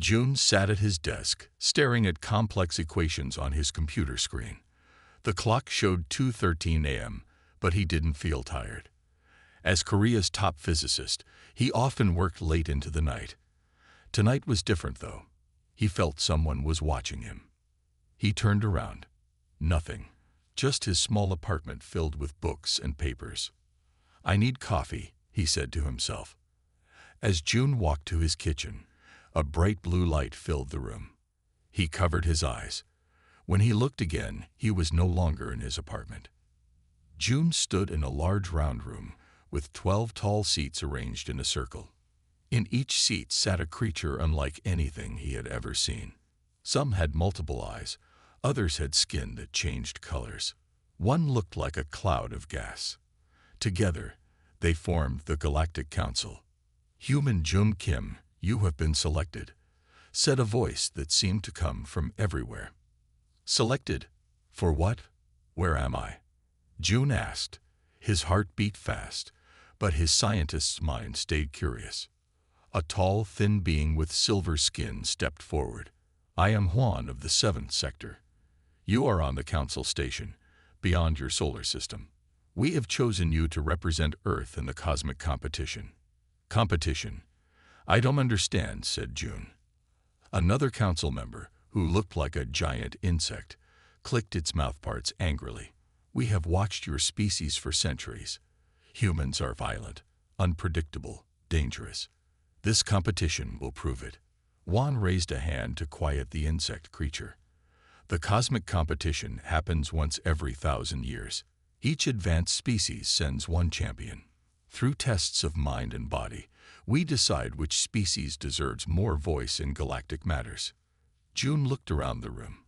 June sat at his desk, staring at complex equations on his computer screen. The clock showed 2:13 a.m., but he didn't feel tired. As Korea's top physicist, he often worked late into the night. Tonight was different, though. He felt someone was watching him. He turned around. Nothing. Just his small apartment filled with books and papers. "I need coffee," he said to himself. As June walked to his kitchen, a bright blue light filled the room. He covered his eyes. When he looked again, he was no longer in his apartment. June stood in a large round room with 12 tall seats arranged in a circle. In each seat sat a creature unlike anything he had ever seen. Some had multiple eyes, others had skin that changed colors. One looked like a cloud of gas. Together, they formed the Galactic Council. "Human Jung Kim, you have been selected," said a voice that seemed to come from everywhere. "Selected? For what? Where am I?" June asked. His heart beat fast, but his scientist's mind stayed curious. A tall, thin being with silver skin stepped forward. "I am Juan of the 7th Sector. You are on the Council Station, beyond your solar system. We have chosen you to represent Earth in the cosmic competition." "Competition? I don't understand," said June. Another council member, who looked like a giant insect, clicked its mouthparts angrily. "We have watched your species for centuries. Humans are violent, unpredictable, dangerous. This competition will prove it." Juan raised a hand to quiet the insect creature. "The cosmic competition happens once every 1,000 years. Each advanced species sends one champion. Through tests of mind and body, we decide which species deserves more voice in galactic matters." June looked around the room.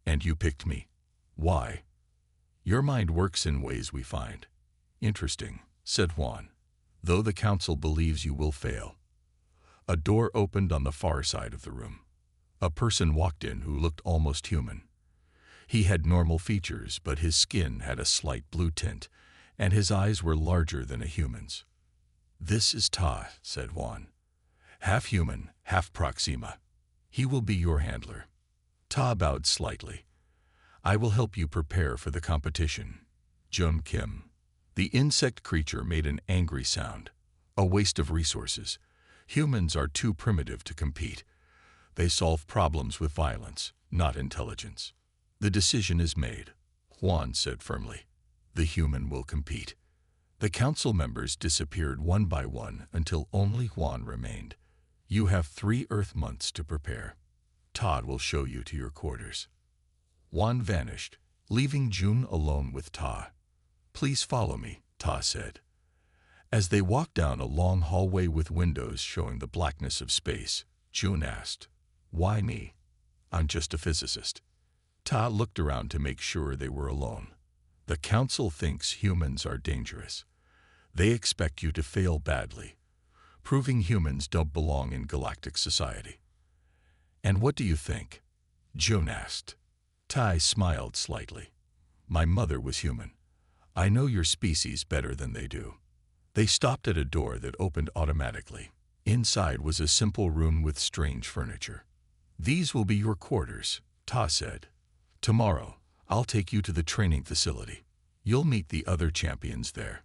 "And you picked me. Why?" "Your mind works in ways we find interesting," said Juan, "though the council believes you will fail." A door opened on the far side of the room. A person walked in who looked almost human. He had normal features, but his skin had a slight blue tint, and his eyes were larger than a human's. "This is Ta," said Juan. "Half human, half Proxima. He will be your handler." Ta bowed slightly. "I will help you prepare for the competition, Jung Kim." The insect creature made an angry sound. "A waste of resources. Humans are too primitive to compete. They solve problems with violence, not intelligence." "The decision is made," Juan said firmly. "The human will compete." The council members disappeared one by one until only Juan remained. "You have 3 Earth months to prepare. Todd will show you to your quarters." Juan vanished, leaving June alone with Ta. "Please follow me," Ta said. As they walked down a long hallway with windows showing the blackness of space, June asked, "Why me? I'm just a physicist." Ta looked around to make sure they were alone. "The council thinks humans are dangerous. They expect you to fail badly, proving humans don't belong in galactic society." "And what do you think?" June asked. Tai smiled slightly. "My mother was human. I know your species better than they do." They stopped at a door that opened automatically. Inside was a simple room with strange furniture. "These will be your quarters," Ta said. "Tomorrow, I'll take you to the training facility. You'll meet the other champions there."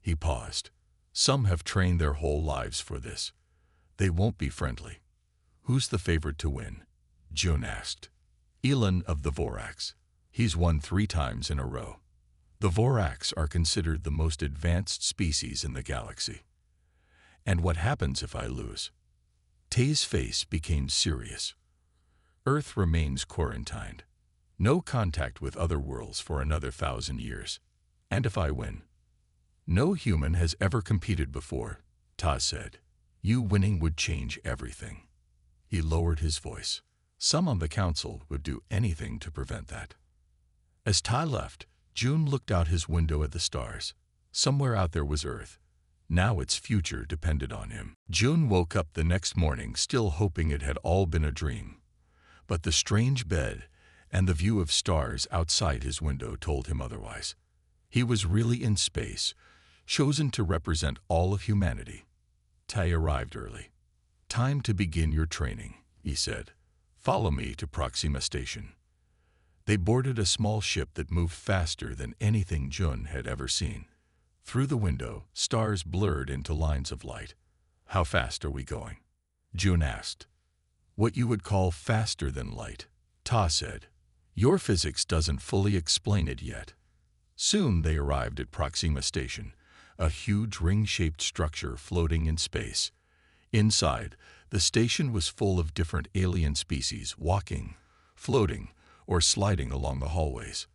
He paused. "Some have trained their whole lives for this. They won't be friendly." "Who's the favorite to win?" June asked. "Elon of the Voraks. He's won 3 times in a row. The Voraks are considered the most advanced species in the galaxy." "And what happens if I lose?" Tay's face became serious. "Earth remains quarantined. No contact with other worlds for another 1,000 years. And if I win?" "No human has ever competed before," Ta said. "You winning would change everything." He lowered his voice. "Some on the council would do anything to prevent that." As Ta left, June looked out his window at the stars. Somewhere out there was Earth. Now its future depended on him. June woke up the next morning still hoping it had all been a dream. But the strange bed and the view of stars outside his window told him otherwise. He was really in space, chosen to represent all of humanity. Tai arrived early. "Time to begin your training," he said. Follow me to Proxima Station. They boarded a small ship that moved faster than anything Jun had ever seen. Through the window, stars blurred into lines of light. How fast are we going? Jun asked. What you would call faster than light, Ta said. Your physics doesn't fully explain it yet. Soon they arrived at Proxima Station, a huge ring-shaped structure floating in space. Inside, the station was full of different alien species walking, floating, or sliding along the hallways.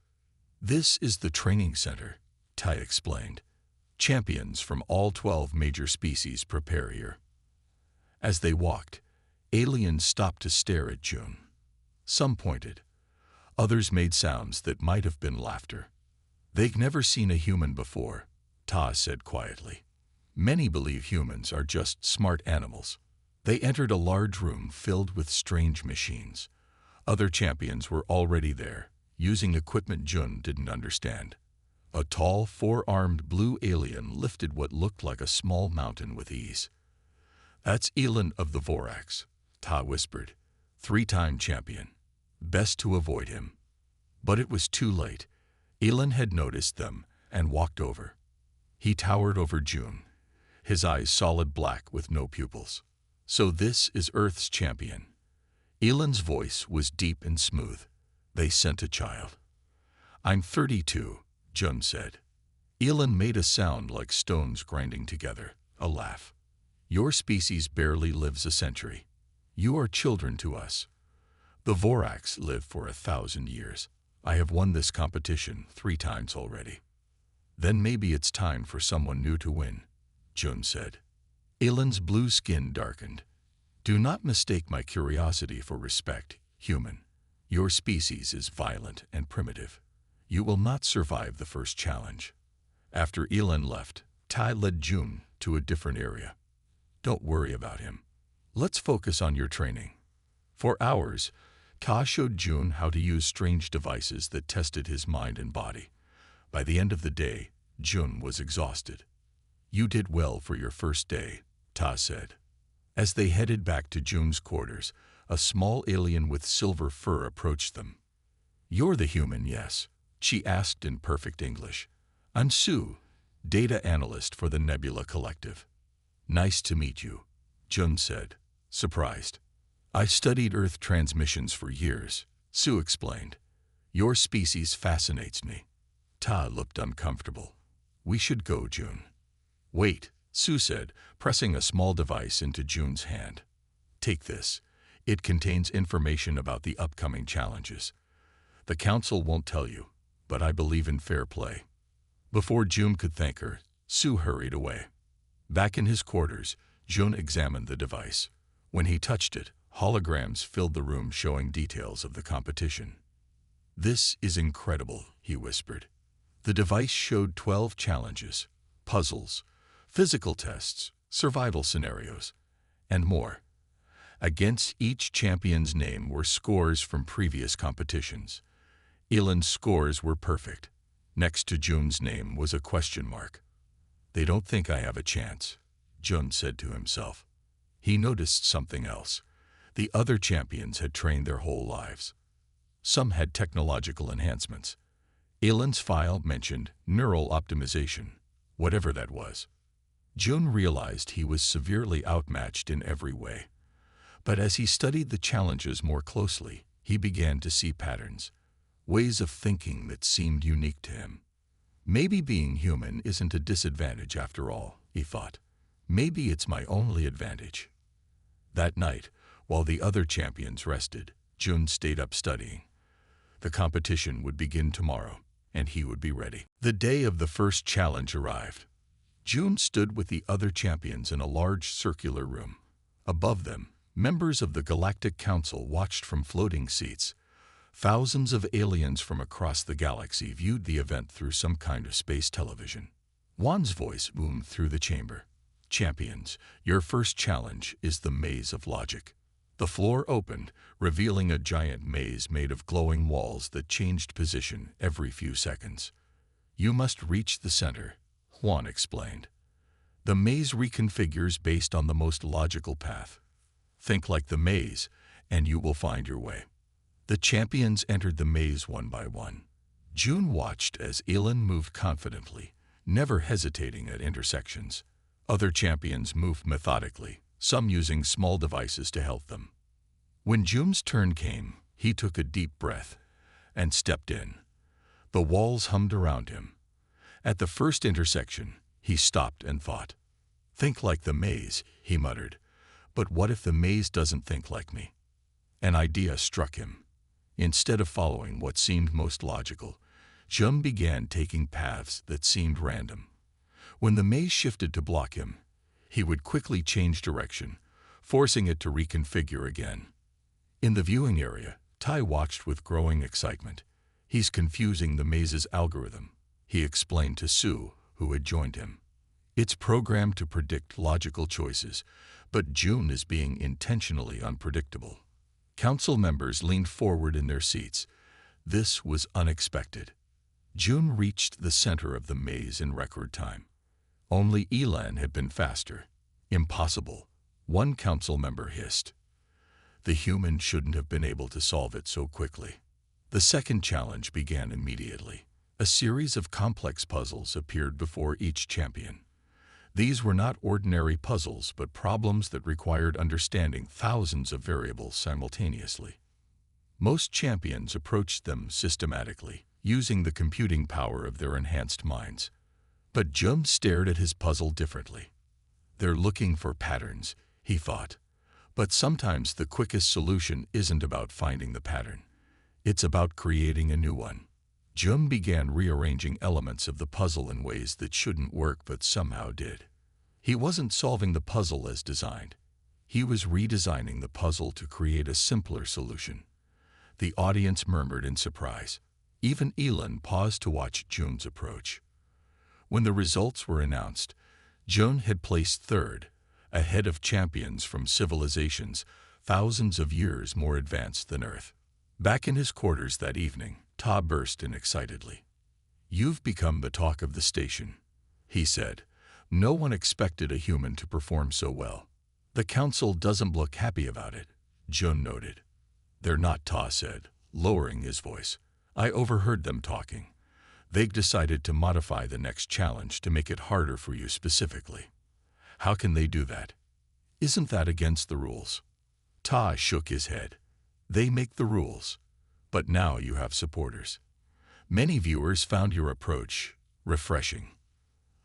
This is the training center, Tai explained. Champions from all 12 major species prepare here. As they walked, aliens stopped to stare at Jun. Some pointed. Others made sounds that might have been laughter. They've never seen a human before, Ta said quietly. Many believe humans are just smart animals. They entered a large room filled with strange machines. Other champions were already there, using equipment Jun didn't understand. A tall, four-armed blue alien lifted what looked like a small mountain with ease. That's Elan of the Vorax, Ta whispered. 3-time champion. Best to avoid him. But it was too late. Elan had noticed them and walked over. He towered over Jun, his eyes solid black with no pupils. So this is Earth's champion. Elan's voice was deep and smooth. They sent a child. I'm 32, Jun said. Elan made a sound like stones grinding together, a laugh. Your species barely lives a century. You are children to us. The Vorax live for 1,000 years. I have won this competition 3 times already. Then maybe it's time for someone new to win, Jun said. Elan's blue skin darkened. Do not mistake my curiosity for respect, human. Your species is violent and primitive. You will not survive the first challenge. After Elan left, Tai led Jun to a different area. Don't worry about him. Let's focus on your training. For hours, Ta showed Jun how to use strange devices that tested his mind and body. By the end of the day, Jun was exhausted. You did well for your first day, Ta said. As they headed back to Jun's quarters, a small alien with silver fur approached them. You're the human, yes? She asked in perfect English. I'm Sue, data analyst for the Nebula Collective. Nice to meet you, Jun said, surprised. I studied Earth transmissions for years, Sue explained. Your species fascinates me. Ta looked uncomfortable. We should go, Jun. Wait, Sue said, pressing a small device into Jun's hand. Take this. It contains information about the upcoming challenges. The council won't tell you, but I believe in fair play. Before Jun could thank her, Sue hurried away. Back in his quarters, Jun examined the device. When he touched it, holograms filled the room showing details of the competition. This is incredible, he whispered. The device showed 12 challenges, puzzles, physical tests, survival scenarios, and more. Against each champion's name were scores from previous competitions. Elan's scores were perfect. Next to Jun's name was a question mark. They don't think I have a chance, Jun said to himself. He noticed something else. The other champions had trained their whole lives. Some had technological enhancements. Elan's file mentioned neural optimization, whatever that was. Jun realized he was severely outmatched in every way. But as he studied the challenges more closely, he began to see patterns, ways of thinking that seemed unique to him. Maybe being human isn't a disadvantage after all, he thought. Maybe it's my only advantage. That night, while the other champions rested, Jun stayed up studying. The competition would begin tomorrow, and he would be ready. The day of the first challenge arrived. Jun stood with the other champions in a large circular room. Above them, members of the Galactic Council watched from floating seats. Thousands of aliens from across the galaxy viewed the event through some kind of space television. Wan's voice boomed through the chamber. Champions, your first challenge is the maze of logic. The floor opened, revealing a giant maze made of glowing walls that changed position every few seconds. You must reach the center, Juan explained. The maze reconfigures based on the most logical path. Think like the maze, and you will find your way. The champions entered the maze one by one. June watched as Elin moved confidently, never hesitating at intersections. Other champions moved methodically, some using small devices to help them. When June's turn came, he took a deep breath and stepped in. The walls hummed around him. At the first intersection, he stopped and thought. "Think like the maze," he muttered. "But what if the maze doesn't think like me?" An idea struck him. Instead of following what seemed most logical, June began taking paths that seemed random. When the maze shifted to block him, he would quickly change direction, forcing it to reconfigure again. In the viewing area, Tai watched with growing excitement. "He's confusing the maze's algorithm," he explained to Sue, who had joined him. "It's programmed to predict logical choices, but June is being intentionally unpredictable." Council members leaned forward in their seats. This was unexpected. June reached the center of the maze in record time. Only Elin had been faster. "Impossible," one council member hissed. The human shouldn't have been able to solve it so quickly. The second challenge began immediately. A series of complex puzzles appeared before each champion. These were not ordinary puzzles, but problems that required understanding thousands of variables simultaneously. Most champions approached them systematically, using the computing power of their enhanced minds. But Jum stared at his puzzle differently. "They're looking for patterns," he thought. But sometimes the quickest solution isn't about finding the pattern. It's about creating a new one. Jum began rearranging elements of the puzzle in ways that shouldn't work but somehow did. He wasn't solving the puzzle as designed. He was redesigning the puzzle to create a simpler solution. The audience murmured in surprise. Even Elin paused to watch June's approach. When the results were announced, June had placed third, ahead of champions from civilizations thousands of years more advanced than Earth. Back in his quarters that evening, Ta burst in excitedly. "You've become the talk of the station," he said. "No one expected a human to perform so well." "The council doesn't look happy about it," June noted. "They're not," Ta said, lowering his voice. "I overheard them talking. They've decided to modify the next challenge to make it harder for you specifically." "How can they do that? Isn't that against the rules?" Ta shook his head. "They make the rules. But now you have supporters." Many viewers found your approach refreshing.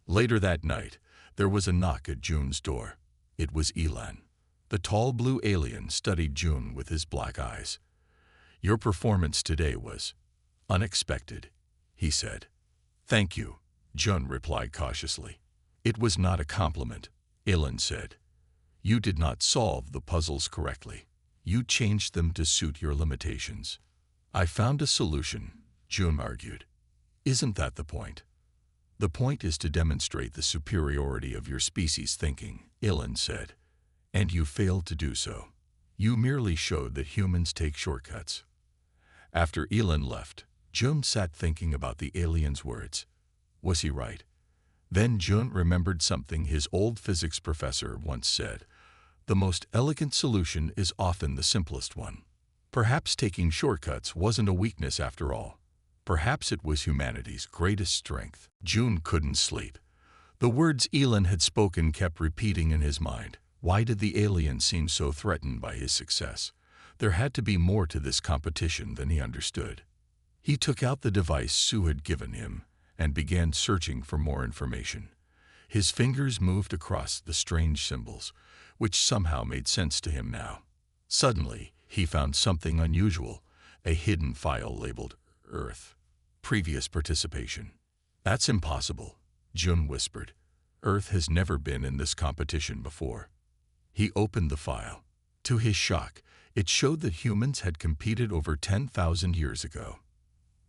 Later that night, there was a knock at June's door. It was Elin. The tall blue alien studied June with his black eyes. "Your performance today was unexpected," he said. "Thank you," June replied cautiously. "It was not a compliment," Elin said. "You did not solve the puzzles correctly. You changed them to suit your limitations." "I found a solution," June argued. "Isn't that the point?" "The point is to demonstrate the superiority of your species' thinking," Elin said. "And you failed to do so. You merely showed that humans take shortcuts." After Elin left, June sat thinking about the alien's words. Was he right? Then June remembered something his old physics professor once said. "The most elegant solution is often the simplest one." Perhaps taking shortcuts wasn't a weakness after all. Perhaps it was humanity's greatest strength. June couldn't sleep. The words Elin had spoken kept repeating in his mind. Why did the alien seem so threatened by his success? There had to be more to this competition than he understood. He took out the device Sue had given him and began searching for more information. His fingers moved across the strange symbols, which somehow made sense to him now. Suddenly, he found something unusual, a hidden file labeled Earth. Previous participation. "That's impossible," June whispered. "Earth has never been in this competition before." He opened the file. To his shock, it showed that humans had competed over 10,000 years ago.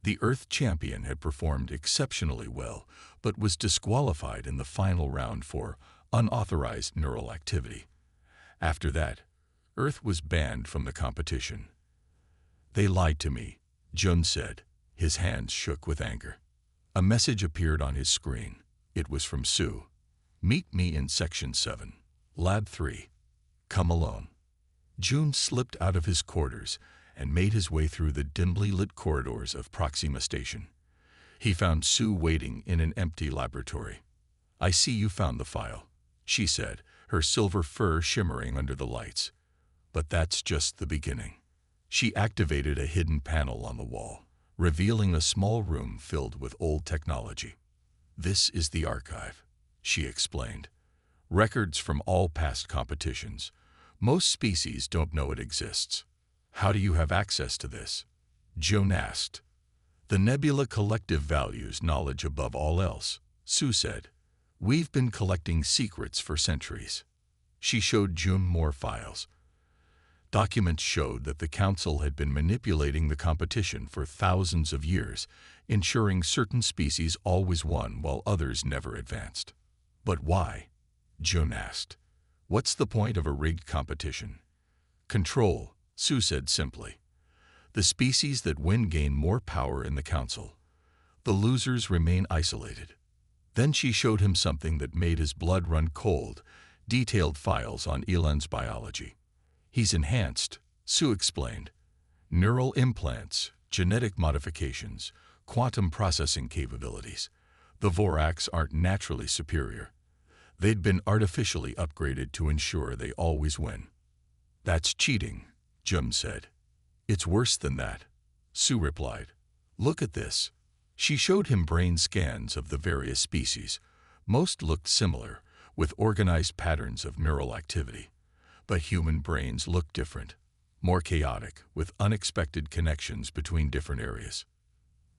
The Earth champion had performed exceptionally well, but was disqualified in the final round for unauthorized neural activity. After that, Earth was banned from the competition. "They lied to me," Jun said. His hands shook with anger. A message appeared on his screen. It was from Sue. "Meet me in Section 7, Lab 3. Come alone." June slipped out of his quarters and made his way through the dimly lit corridors of Proxima Station. He found Sue waiting in an empty laboratory. "I see you found the file," she said, her silver fur shimmering under the lights. "But that's just the beginning." She activated a hidden panel on the wall, revealing a small room filled with old technology. "This is the archive," she explained. "Records from all past competitions. Most species don't know it exists." "How do you have access to this?" Joan asked. "The nebula collective values knowledge above all else," Sue said. "We've been collecting secrets for centuries." She showed June more files. Documents showed that the Council had been manipulating the competition for thousands of years, ensuring certain species always won while others never advanced. "But why?" June asked. "What's the point of a rigged competition?" "Control," Sue said simply. "The species that win gain more power in the Council. The losers remain isolated." Then she showed him something that made his blood run cold, detailed files on Elan's biology. "He's enhanced," Sue explained. "Neural implants, genetic modifications, quantum processing capabilities. The Voraks aren't naturally superior. They'd been artificially upgraded to ensure they always win." "That's cheating," Jum said. "It's worse than that," Sue replied. "Look at this." She showed him brain scans of the various species. Most looked similar, with organized patterns of neural activity. But human brains looked different, more chaotic, with unexpected connections between different areas.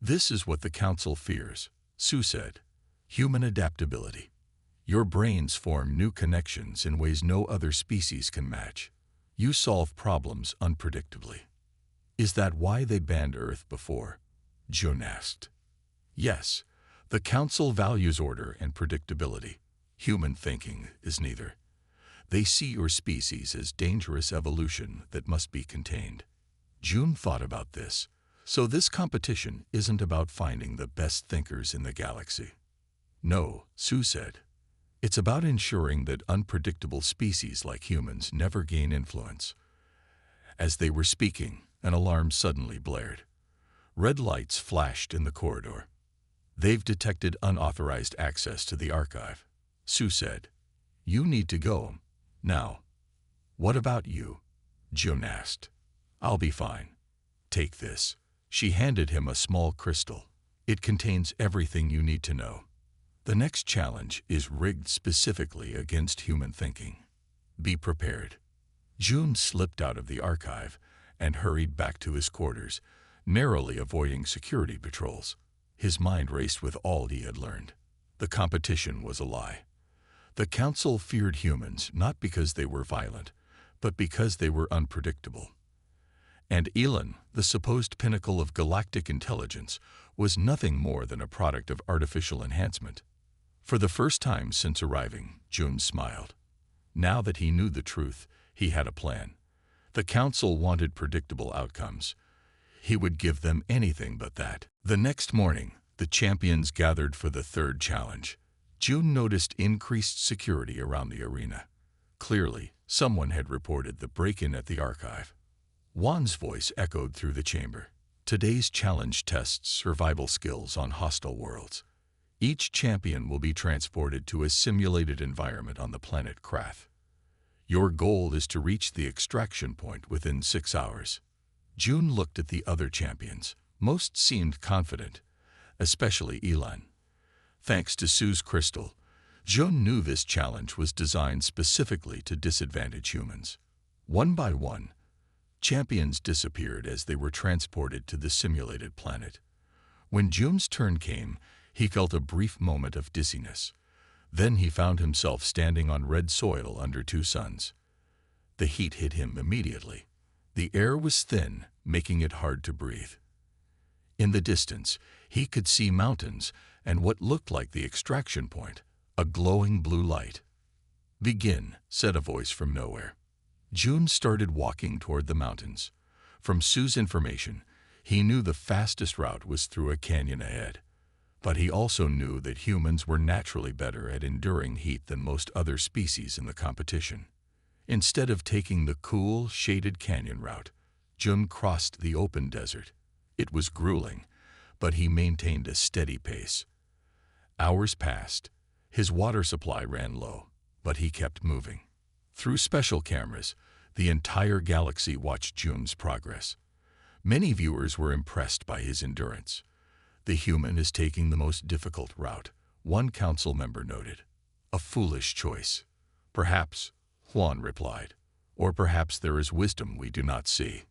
"This is what the Council fears," Sue said. "Human adaptability. Your brains form new connections in ways no other species can match. You solve problems unpredictably." "Is that why they banned Earth before?" June asked. "Yes. The Council values order and predictability. Human thinking is neither. They see your species as dangerous evolution that must be contained." June thought about this. So this competition isn't about finding the best thinkers in the galaxy. "No," Sue said. "It's about ensuring that unpredictable species like humans never gain influence." As they were speaking, an alarm suddenly blared. Red lights flashed in the corridor. "They've detected unauthorized access to the archive," Sue said. "You need to go now." "What about you?" June asked. "I'll be fine. Take this." She handed him a small crystal. "It contains everything you need to know. The next challenge is rigged specifically against human thinking. Be prepared." June slipped out of the archive and hurried back to his quarters, narrowly avoiding security patrols. His mind raced with all he had learned. The competition was a lie. The Council feared humans not because they were violent, but because they were unpredictable. And Elan, the supposed pinnacle of galactic intelligence, was nothing more than a product of artificial enhancement. For the first time since arriving, June smiled. Now that he knew the truth, he had a plan. The Council wanted predictable outcomes. He would give them anything but that. The next morning, the champions gathered for the third challenge. June noticed increased security around the arena. Clearly, someone had reported the break-in at the archive. Juan's voice echoed through the chamber. "Today's challenge tests survival skills on hostile worlds. Each champion will be transported to a simulated environment on the planet Krath. Your goal is to reach the extraction point within 6 hours." June looked at the other champions. Most seemed confident, especially Elan. Thanks to Sue's crystal, June knew this challenge was designed specifically to disadvantage humans. One by one, champions disappeared as they were transported to the simulated planet. When June's turn came, he felt a brief moment of dizziness. Then he found himself standing on red soil under 2 suns. The heat hit him immediately. The air was thin, making it hard to breathe. In the distance, he could see mountains and what looked like the extraction point, a glowing blue light. "Begin," said a voice from nowhere. June started walking toward the mountains. From Sue's information, he knew the fastest route was through a canyon ahead. But he also knew that humans were naturally better at enduring heat than most other species in the competition. Instead of taking the cool, shaded canyon route, Jun crossed the open desert. It was grueling, but he maintained a steady pace. Hours passed. His water supply ran low, but he kept moving. Through special cameras, the entire galaxy watched Jun's progress. Many viewers were impressed by his endurance. "The human is taking the most difficult route," one council member noted. "A foolish choice." "Perhaps," Juan replied, "or perhaps there is wisdom we do not see."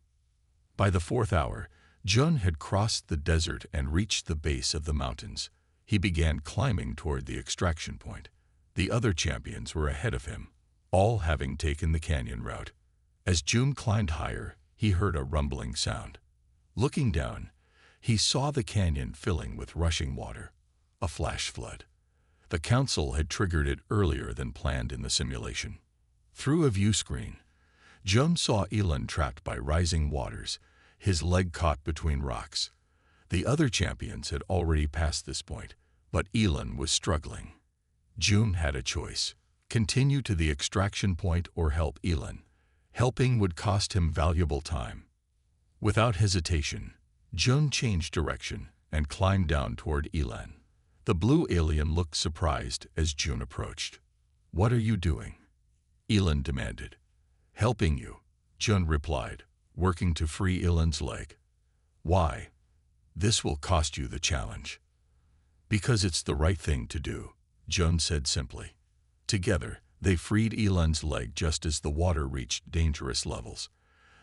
By the 4th hour, Jun had crossed the desert and reached the base of the mountains. He began climbing toward the extraction point. The other champions were ahead of him, all having taken the canyon route. As Jun climbed higher, he heard a rumbling sound. Looking down, he saw the canyon filling with rushing water, a flash flood. The council had triggered it earlier than planned in the simulation. Through a view screen, Jun saw Elan trapped by rising waters, his leg caught between rocks. The other champions had already passed this point, but Elan was struggling. Jun had a choice: continue to the extraction point or help Elan. Helping would cost him valuable time. Without hesitation, Jun changed direction and climbed down toward Elan. The blue alien looked surprised as Jun approached. "What are you doing?" Elan demanded. "Helping you," Jun replied, working to free Elan's leg. "Why?" "This will cost you the challenge." "Because it's the right thing to do," Jun said simply. Together, they freed Elan's leg just as the water reached dangerous levels.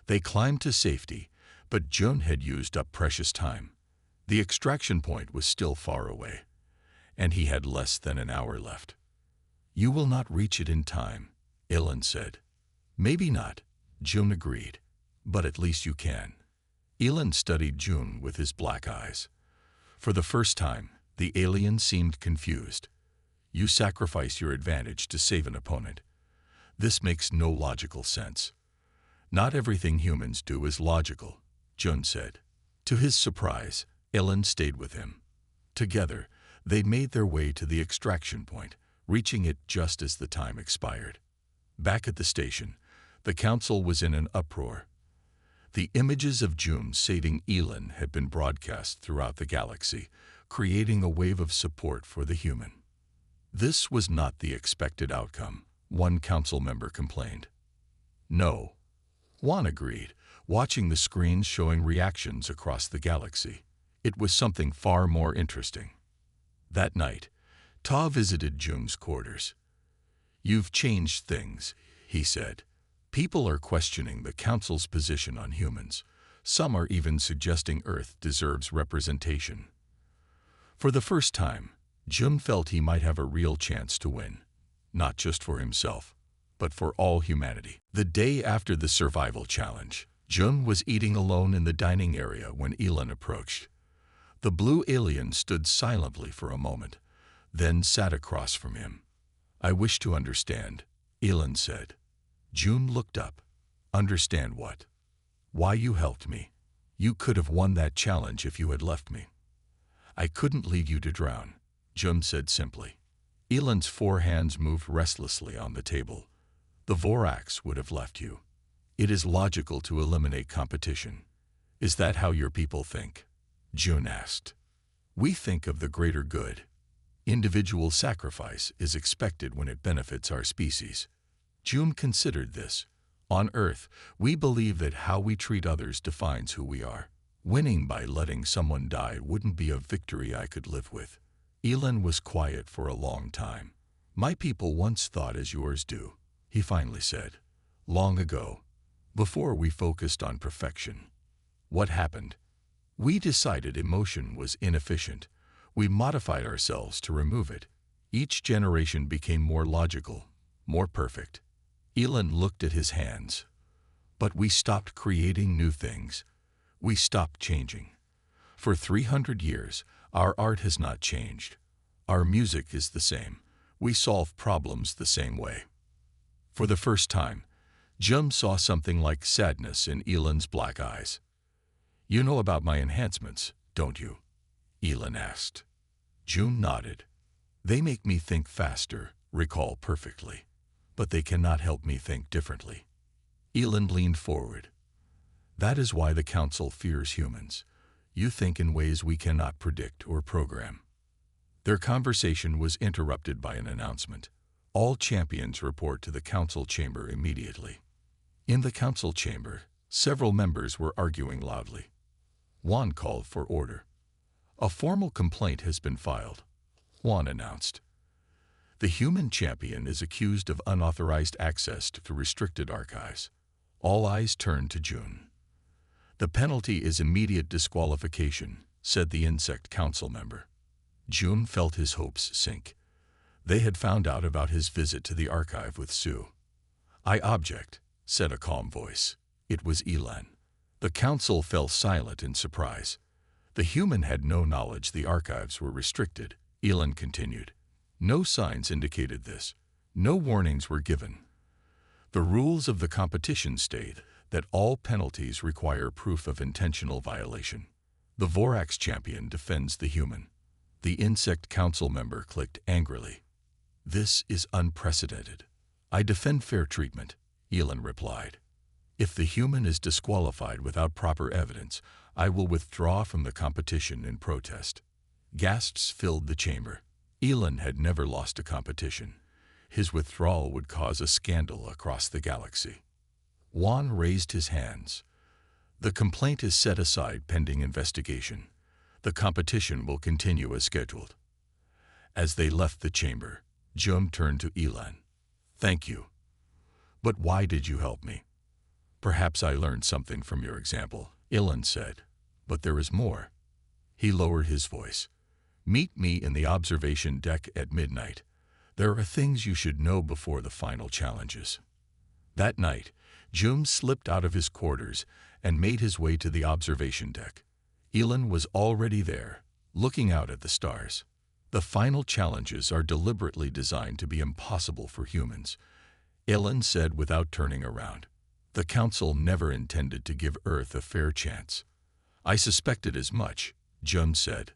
They climbed to safety, but Jun had used up precious time. The extraction point was still far away, and he had less than an hour left. "You will not reach it in time," Elan said. "Maybe not," Jun agreed, "but at least you can." Elan studied Jun with his black eyes. For the first time, the alien seemed confused. "You sacrifice your advantage to save an opponent. This makes no logical sense." "Not everything humans do is logical," Jun said. To his surprise, Elan stayed with him. Together, they made their way to the extraction point, reaching it just as the time expired. Back at the station, the council was in an uproar. The images of Jun saving Elan had been broadcast throughout the galaxy, creating a wave of support for the human. "This was not the expected outcome," one council member complained. "No," Juan agreed, watching the screens showing reactions across the galaxy. It was something far more interesting. That night, Ta visited Jun's quarters. "You've changed things," he said. "People are questioning the Council's position on humans. Some are even suggesting Earth deserves representation." For the first time, Jun felt he might have a real chance to win, not just for himself, but for all humanity. The day after the survival challenge, Jun was eating alone in the dining area when Elan approached. The blue alien stood silently for a moment, then sat across from him. "I wish to understand," Elan said. Jun looked up. "Understand what?" "Why you helped me. You could have won that challenge if you had left me." "I couldn't leave you to drown," Jun said simply. Elan's 4 hands moved restlessly on the table. "The Vorax would have left you. It is logical to eliminate competition." "Is that how your people think?" Jun asked. "We think of the greater good. Individual sacrifice is expected when it benefits our species." Jun considered this. "On Earth, we believe that how we treat others defines who we are. Winning by letting someone die wouldn't be a victory I could live with." Elan was quiet for a long time. "My people once thought as yours do," he finally said. "Long ago, before we focused on perfection." "What happened?" "We decided emotion was inefficient. We modified ourselves to remove it. Each generation became more logical, more perfect." Elan looked at his hands. "But we stopped creating new things. We stopped changing. For 300 years, our art has not changed. Our music is the same. We solve problems the same way." For the first time, Jun saw something like sadness in Elan's black eyes. "You know about my enhancements, don't you?" Elan asked. Jun nodded. "They make me think faster, recall perfectly. but they cannot help me think differently. Elin leaned forward. That is why the Council fears humans. You think in ways we cannot predict or program. Their conversation was interrupted by an announcement. All champions report to the Council chamber immediately. In the Council chamber, several members were arguing loudly. Juan called for order. A formal complaint has been filed, Juan announced. The human champion is accused of unauthorized access to restricted archives. All eyes turned to June. The penalty is immediate disqualification, said the Insect Council member. June felt his hopes sink. They had found out about his visit to the archive with Sue. I object, said a calm voice. It was Elin. The council fell silent in surprise. The human had no knowledge the archives were restricted, Elin continued. No signs indicated this. No warnings were given. The rules of the competition state that all penalties require proof of intentional violation. The Vorax champion defends the human. The Insect Council member clicked angrily. This is unprecedented. I defend fair treatment, Elin replied. If the human is disqualified without proper evidence, I will withdraw from the competition in protest. Gasps filled the chamber. Elin had never lost a competition. His withdrawal would cause a scandal across the galaxy. Juan raised his hands. The complaint is set aside pending investigation. The competition will continue as scheduled. As they left the chamber, June turned to Elin. Thank you. But why did you help me? Perhaps I learned something from your example, Elin said. But there is more. He lowered his voice. Meet me in the observation deck at midnight. There are things you should know before the final challenges. That night, June slipped out of his quarters and made his way to the observation deck. Elin was already there, looking out at the stars. The final challenges are deliberately designed to be impossible for humans, Elin said without turning around. The Council never intended to give Earth a fair chance. I suspected as much, Jun said.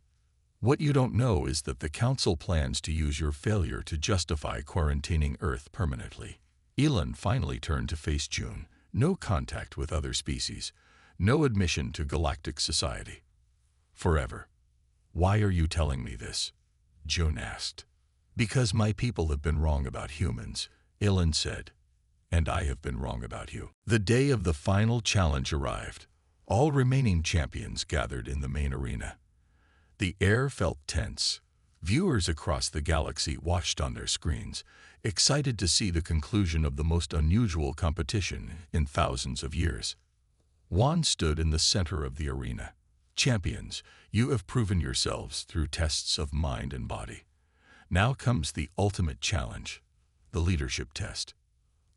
What you don't know is that the Council plans to use your failure to justify quarantining Earth permanently. Elin finally turned to face June. No contact with other species. No admission to galactic society. Forever. Why are you telling me this? June asked. Because my people have been wrong about humans, Elin said. And I have been wrong about you. The day of the final challenge arrived. All remaining champions gathered in the main arena. The air felt tense. Viewers across the galaxy watched on their screens, excited to see the conclusion of the most unusual competition in thousands of years. Juan stood in the center of the arena. Champions, you have proven yourselves through tests of mind and body. Now comes the ultimate challenge, the leadership test.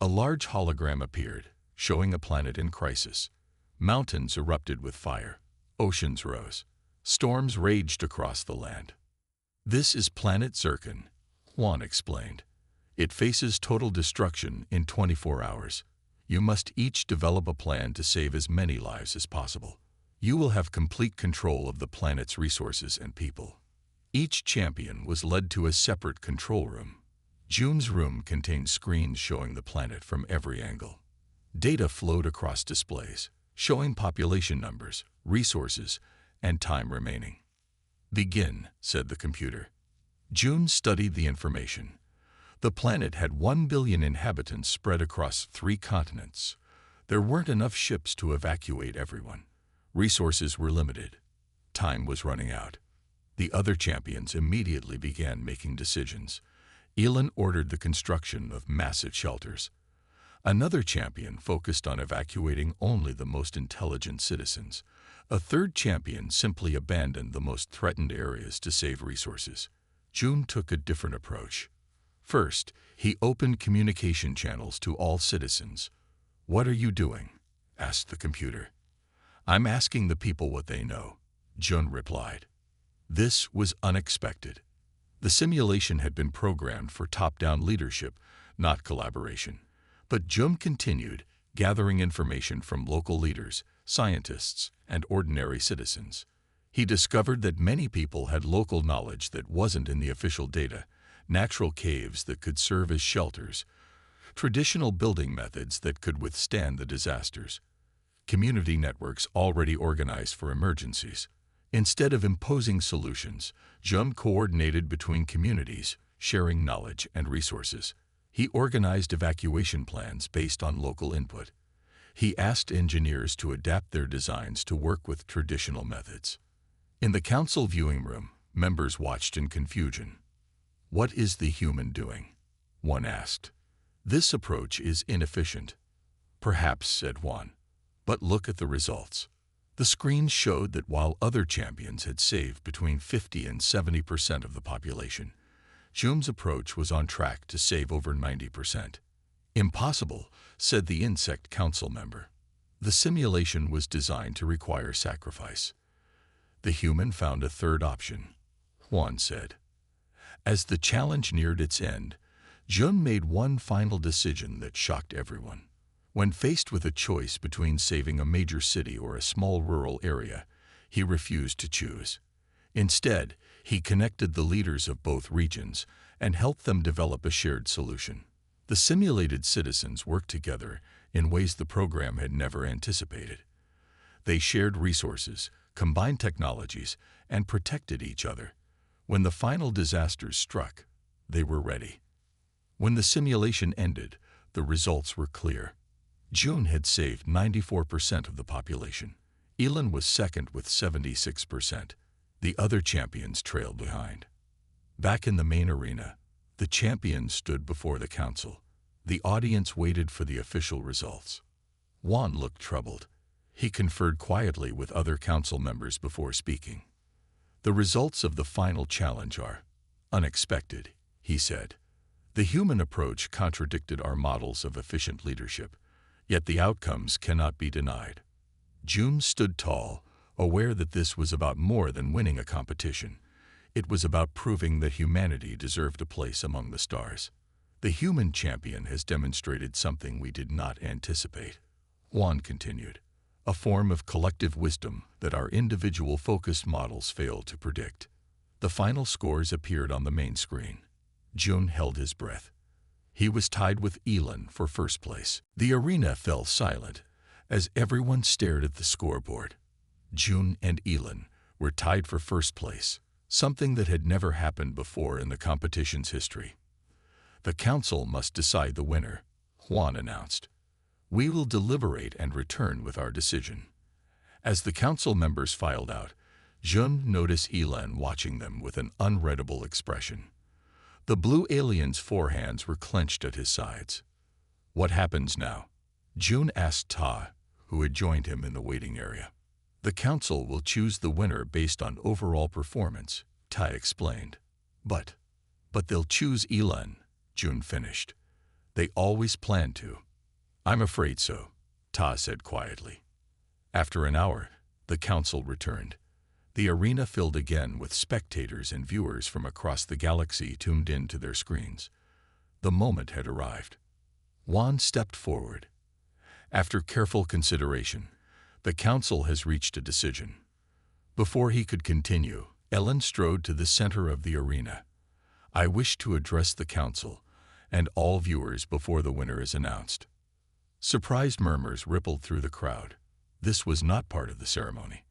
A large hologram appeared, showing a planet in crisis. Mountains erupted with fire. Oceans rose. Storms raged across the land. This is Planet Zircon, Juan explained. It faces total destruction in 24 hours. You must each develop a plan to save as many lives as possible. You will have complete control of the planet's resources and people. Each champion was led to a separate control room. June's room contained screens showing the planet from every angle. Data flowed across displays, showing population numbers, resources, and time remaining. Begin, said the computer. June studied the information. The planet had 1 billion inhabitants spread across 3 continents. There weren't enough ships to evacuate everyone. Resources were limited. Time was running out. The other champions immediately began making decisions. Elin ordered the construction of massive shelters. Another champion focused on evacuating only the most intelligent citizens. A third champion simply abandoned the most threatened areas to save resources. June took a different approach. First, he opened communication channels to all citizens. What are you doing? Asked the computer. I'm asking the people what they know, June replied. This was unexpected. The simulation had been programmed for top-down leadership, not collaboration. But June continued, gathering information from local leaders, scientists, and ordinary citizens. He discovered that many people had local knowledge that wasn't in the official data, natural caves that could serve as shelters, traditional building methods that could withstand the disasters, community networks already organized for emergencies. Instead of imposing solutions, Jung coordinated between communities, sharing knowledge and resources. He organized evacuation plans based on local input. He asked engineers to adapt their designs to work with traditional methods. In the council viewing room, members watched in confusion. "What is the human doing?" one asked. "This approach is inefficient." "Perhaps," said one. "But look at the results." The screens showed that while other champions had saved between 50 and 70% of the population, Jung's approach was on track to save over 90%. "Impossible," said the insect council member. "The simulation was designed to require sacrifice." The human found a third option, Juan said. As the challenge neared its end, Jung made one final decision that shocked everyone. When faced with a choice between saving a major city or a small rural area, he refused to choose. Instead, he connected the leaders of both regions and helped them develop a shared solution. The simulated citizens worked together in ways the program had never anticipated. They shared resources, combined technologies, and protected each other. When the final disasters struck, they were ready. When the simulation ended, the results were clear. June had saved 94% of the population. Elon was second with 76%. The other champions trailed behind. Back in the main arena, the champions stood before the council. The audience waited for the official results. Juan looked troubled. He conferred quietly with other council members before speaking. "The results of the final challenge are unexpected," he said. "The human approach contradicted our models of efficient leadership, yet the outcomes cannot be denied." June stood tall, aware that this was about more than winning a competition. It was about proving that humanity deserved a place among the stars. "The human champion has demonstrated something we did not anticipate," Juan continued. "A form of collective wisdom that our individual-focused models failed to predict." The final scores appeared on the main screen. June held his breath. He was tied with Elon for first place. The arena fell silent as everyone stared at the scoreboard. June and Elon were tied for first place, something that had never happened before in the competition's history. "The council must decide the winner," Juan announced. "We will deliberate and return with our decision." As the council members filed out, Jun noticed Elon watching them with an unreadable expression. The blue alien's forehands were clenched at his sides. "What happens now?" Jun asked Ta, who had joined him in the waiting area. "The council will choose the winner based on overall performance," Ta explained. But they'll choose Elon," Jun finished. "They always plan to." "I'm afraid so," Ta said quietly. After an hour, the council returned. The arena filled again with spectators and viewers from across the galaxy tuned in to their screens. The moment had arrived. Juan stepped forward. "After careful consideration, the council has reached a decision." Before he could continue, Ellen strode to the center of the arena. "I wish to address the council and all viewers before the winner is announced." Surprised murmurs rippled through the crowd. This was not part of the ceremony.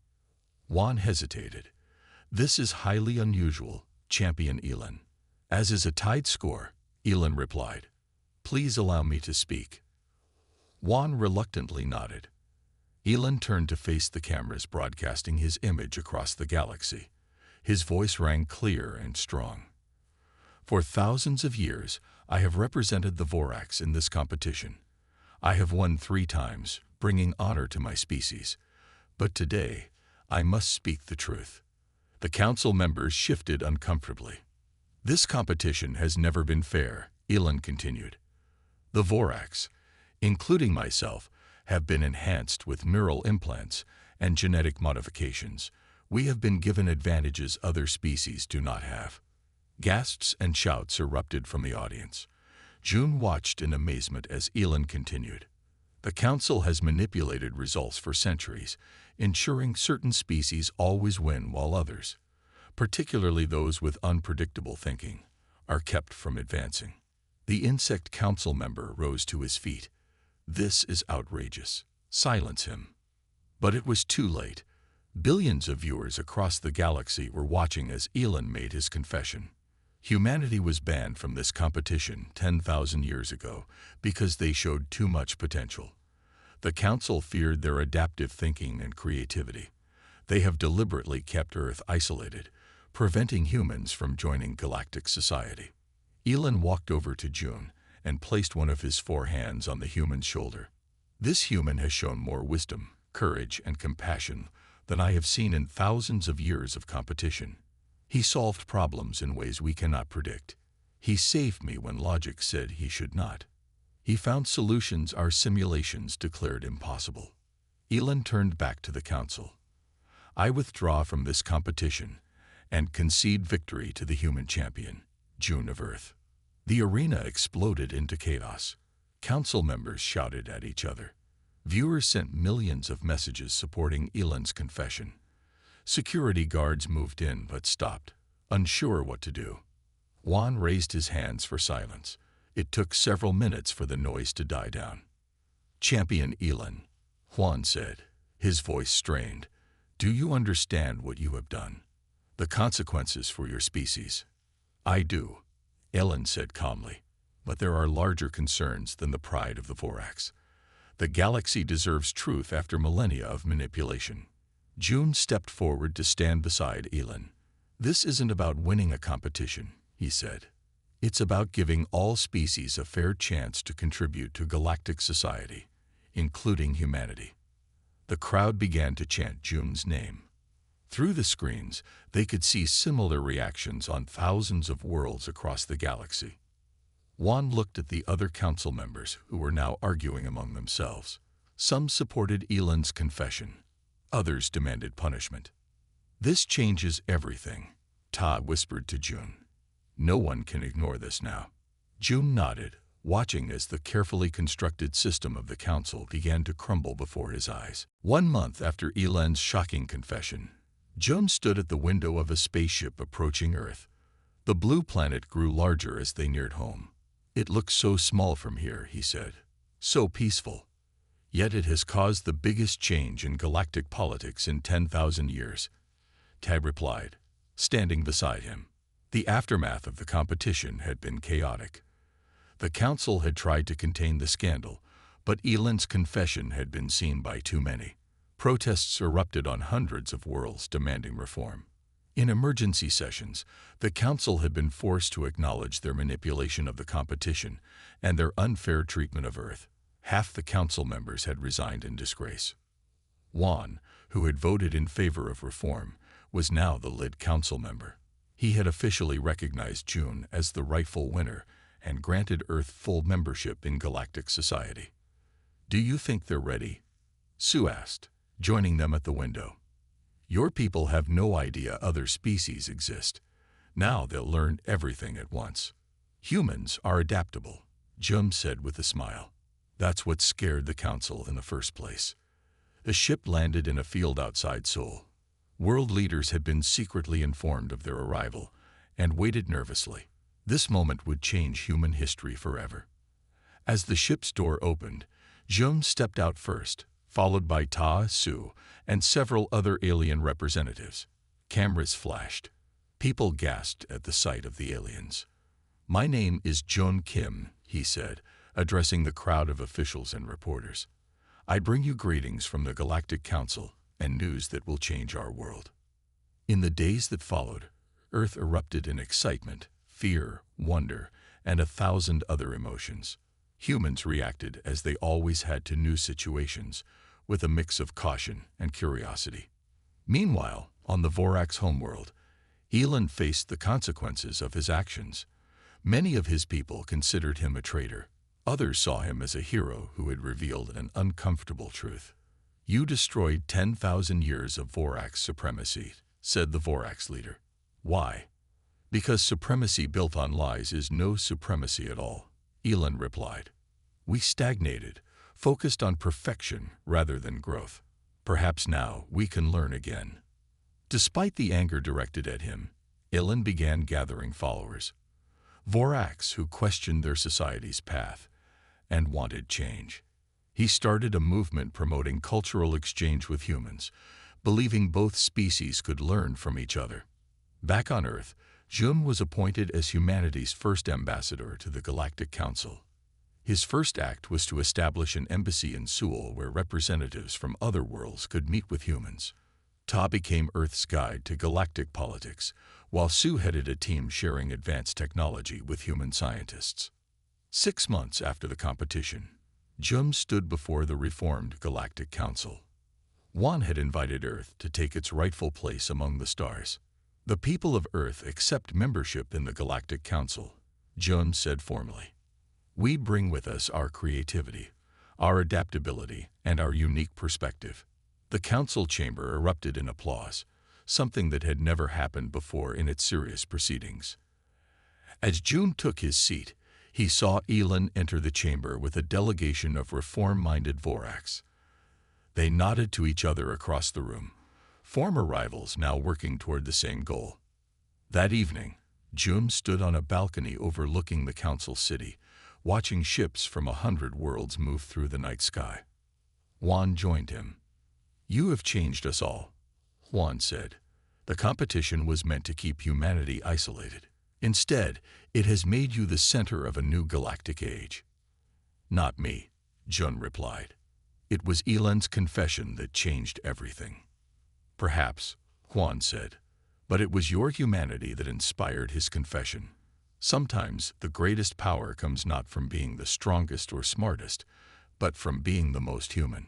Juan hesitated. "This is highly unusual, Champion Elon." "As is a tied score," Elon replied. "Please allow me to speak." Juan reluctantly nodded. Elon turned to face the cameras broadcasting his image across the galaxy. His voice rang clear and strong. "For thousands of years, I have represented the Vorax in this competition. I have won 3 times, bringing honor to my species. But today, I must speak the truth." The council members shifted uncomfortably. "This competition has never been fair," Elon continued. "The Vorax, including myself, have been enhanced with neural implants and genetic modifications. We have been given advantages other species do not have." Gasps and shouts erupted from the audience. June watched in amazement as Elon continued. "The council has manipulated results for centuries, ensuring certain species always win while others, particularly those with unpredictable thinking, are kept from advancing. The Insect Council member rose to his feet. "This is outrageous. Silence him." But it was too late. Billions of viewers across the galaxy were watching as Elon made his confession. Humanity was banned from this competition 10,000 years ago because they showed too much potential. The Council feared their adaptive thinking and creativity. They have deliberately kept Earth isolated, preventing humans from joining galactic society. Elon walked over to June and placed one of his 4 hands on the human's shoulder. "This human has shown more wisdom, courage, and compassion than I have seen in thousands of years of competition. He solved problems in ways we cannot predict. He saved me when logic said he should not. He found solutions our simulations declared impossible." Elon turned back to the Council. "I withdraw from this competition and concede victory to the human champion, June of Earth." The arena exploded into chaos. Council members shouted at each other. Viewers sent millions of messages supporting Elon's confession. Security guards moved in but stopped, unsure what to do. Juan raised his hands for silence. It took several minutes for the noise to die down. "Champion Elon," Juan said, his voice strained, "do you understand what you have done? The consequences for your species?" "I do," Elon said calmly, "but there are larger concerns than the pride of the Vorax. The galaxy deserves truth after millennia of manipulation." June stepped forward to stand beside Elon. "This isn't about winning a competition," he said. "It's about giving all species a fair chance to contribute to galactic society, including humanity." The crowd began to chant June's name. Through the screens, they could see similar reactions on thousands of worlds across the galaxy. Juan looked at the other council members who were now arguing among themselves. Some supported Elon's confession. Others demanded punishment. "This changes everything," Ta whispered to June. "No one can ignore this now." June nodded, watching as the carefully constructed system of the council began to crumble before his eyes. 1 month after Elon's shocking confession, June stood at the window of a spaceship approaching Earth. The blue planet grew larger as they neared home. "It looks so small from here," he said. "So peaceful. Yet it has caused the biggest change in galactic politics in 10,000 years." Tab replied, standing beside him. The aftermath of the competition had been chaotic. The council had tried to contain the scandal, but Elon's confession had been seen by too many. Protests erupted on hundreds of worlds demanding reform. In emergency sessions, the council had been forced to acknowledge their manipulation of the competition and their unfair treatment of Earth. Half the council members had resigned in disgrace. Juan, who had voted in favor of reform, was now the lead council member. He had officially recognized June as the rightful winner and granted Earth full membership in galactic society. "Do you think they're ready?" Sue asked, joining them at the window. "Your people have no idea other species exist. Now they'll learn everything at once." "Humans are adaptable," Jum said with a smile. "That's what scared the council in the first place." A ship landed in a field outside Seoul. World leaders had been secretly informed of their arrival and waited nervously. This moment would change human history forever. As the ship's door opened, Jum stepped out first, followed by Ta, Sue, and several other alien representatives. Cameras flashed. People gasped at the sight of the aliens. "My name is Jun Kim," he said, addressing the crowd of officials and reporters. "I bring you greetings from the Galactic Council and news that will change our world." In the days that followed, Earth erupted in excitement, fear, wonder, and 1,000 other emotions. Humans reacted as they always had to new situations, with a mix of caution and curiosity. Meanwhile, on the Vorax homeworld, Elon faced the consequences of his actions. Many of his people considered him a traitor. Others saw him as a hero who had revealed an uncomfortable truth. "You destroyed 10,000 years of Vorax supremacy," said the Vorax leader. "Why?" "Because supremacy built on lies is no supremacy at all," Elon replied. "We stagnated, focused on perfection rather than growth. Perhaps now we can learn again." Despite the anger directed at him, Elon began gathering followers. Voraks who questioned their society's path and wanted change. He started a movement promoting cultural exchange with humans, believing both species could learn from each other. Back on Earth, Jum was appointed as humanity's first ambassador to the Galactic Council. His first act was to establish an embassy in Seoul where representatives from other worlds could meet with humans. Ta became Earth's guide to galactic politics, while Sue headed a team sharing advanced technology with human scientists. 6 months after the competition, Jum stood before the reformed Galactic Council. Juan had invited Earth to take its rightful place among the stars. The people of Earth accept membership in the Galactic Council, Jum said formally. We bring with us our creativity, our adaptability, and our unique perspective. The council chamber erupted in applause, something that had never happened before in its serious proceedings. As June took his seat, he saw Elon enter the chamber with a delegation of reform-minded Voraks. They nodded to each other across the room, former rivals now working toward the same goal. That evening, June stood on a balcony overlooking the council city, watching ships from 100 worlds move through the night sky. Juan joined him. You have changed us all, Juan said. The competition was meant to keep humanity isolated. Instead, it has made you the center of a new galactic age. Not me, Jun replied. It was Elon's confession that changed everything. Perhaps, Juan said, but it was your humanity that inspired his confession. Sometimes the greatest power comes not from being the strongest or smartest, but from being the most human.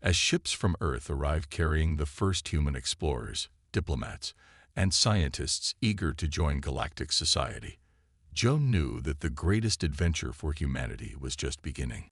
As ships from Earth arrived carrying the first human explorers, diplomats, and scientists eager to join galactic society, Joan knew that the greatest adventure for humanity was just beginning.